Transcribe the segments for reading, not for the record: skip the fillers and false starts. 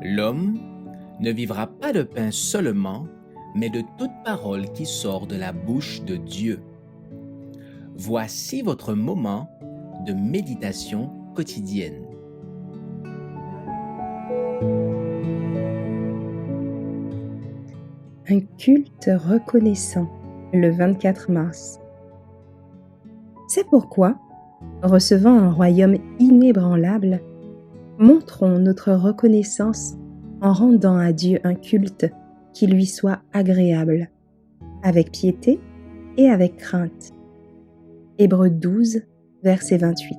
L'homme ne vivra pas de pain seulement, mais de toute parole qui sort de la bouche de Dieu. Voici votre moment de méditation quotidienne. Un culte reconnaissant, le 24 mars. C'est pourquoi, recevant un royaume inébranlable, montrons notre reconnaissance en rendant à Dieu un culte qui lui soit agréable, avec piété et avec crainte. Hébreux 12, verset 28.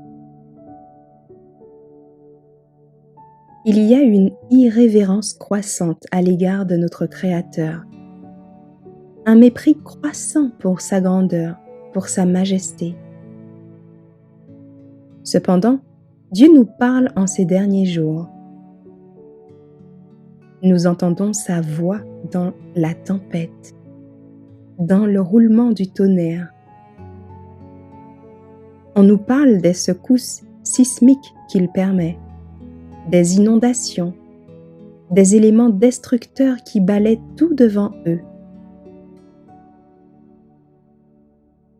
Il y a une irrévérence croissante à l'égard de notre Créateur, un mépris croissant pour sa grandeur, pour sa majesté. Cependant, Dieu nous parle en ces derniers jours. Nous entendons sa voix dans la tempête, dans le roulement du tonnerre. On nous parle des secousses sismiques qu'il permet, des inondations, des éléments destructeurs qui balaient tout devant eux.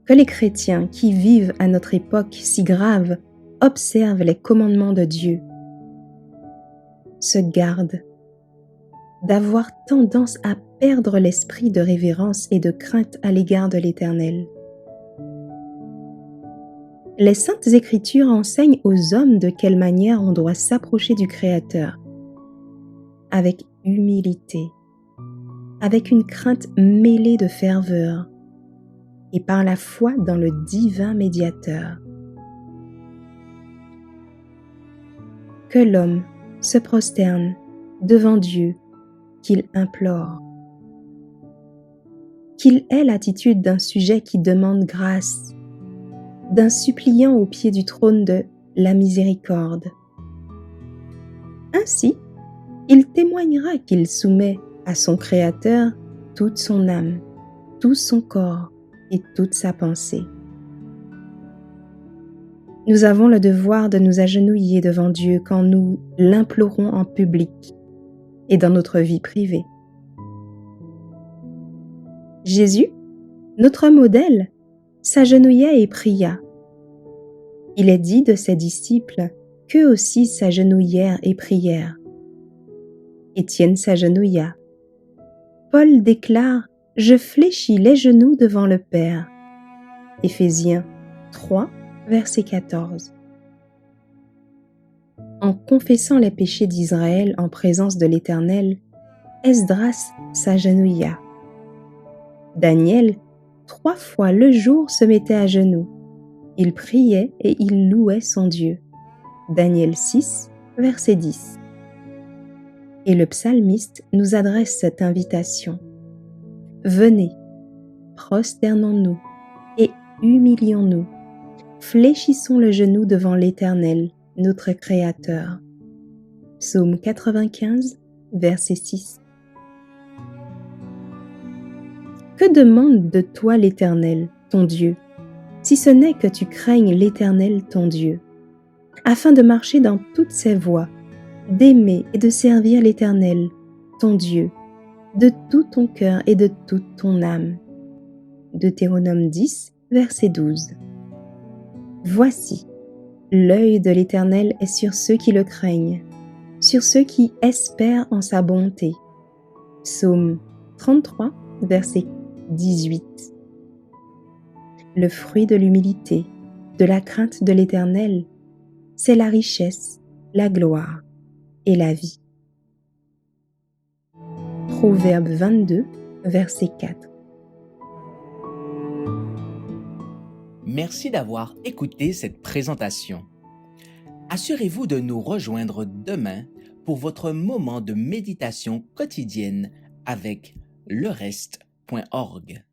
Que les chrétiens qui vivent à notre époque si grave observent les commandements de Dieu, se gardent d'avoir tendance à perdre l'esprit de révérence et de crainte à l'égard de l'Éternel. Les Saintes Écritures enseignent aux hommes de quelle manière on doit s'approcher du Créateur, avec humilité, avec une crainte mêlée de ferveur, et par la foi dans le divin médiateur. Que l'homme se prosterne devant Dieu, qu'il implore. Qu'il ait l'attitude d'un sujet qui demande grâce, d'un suppliant au pied du trône de la miséricorde. Ainsi, il témoignera qu'il soumet à son Créateur toute son âme, tout son corps et toute sa pensée. Nous avons le devoir de nous agenouiller devant Dieu quand nous l'implorons en public et dans notre vie privée. Jésus, notre modèle, s'agenouilla et pria. Il est dit de ses disciples qu'eux aussi s'agenouillèrent et prièrent. Étienne s'agenouilla. Paul déclare « Je fléchis les genoux devant le Père ». Éphésiens 3, verset 14. En confessant les péchés d'Israël en présence de l'Éternel, Esdras s'agenouilla. Daniel, 3 fois le jour, se mettait à genoux. Il priait et il louait son Dieu. Daniel 6, verset 10. Et le psalmiste nous adresse cette invitation. Venez, prosternons-nous et humilions-nous. Fléchissons le genou devant l'Éternel, notre Créateur. Psaume 95, verset 6. Que demande de toi l'Éternel, ton Dieu, si ce n'est que tu craignes l'Éternel, ton Dieu, afin de marcher dans toutes ses voies, d'aimer et de servir l'Éternel, ton Dieu, de tout ton cœur et de toute ton âme. Deutéronome 10, verset 12. Voici, l'œil de l'Éternel est sur ceux qui le craignent, sur ceux qui espèrent en sa bonté. Psaume 33, verset 18. Le fruit de l'humilité, de la crainte de l'Éternel, c'est la richesse, la gloire et la vie. Proverbe 22, verset 4. Merci d'avoir écouté cette présentation. Assurez-vous de nous rejoindre demain pour votre moment de méditation quotidienne avec lereste.org.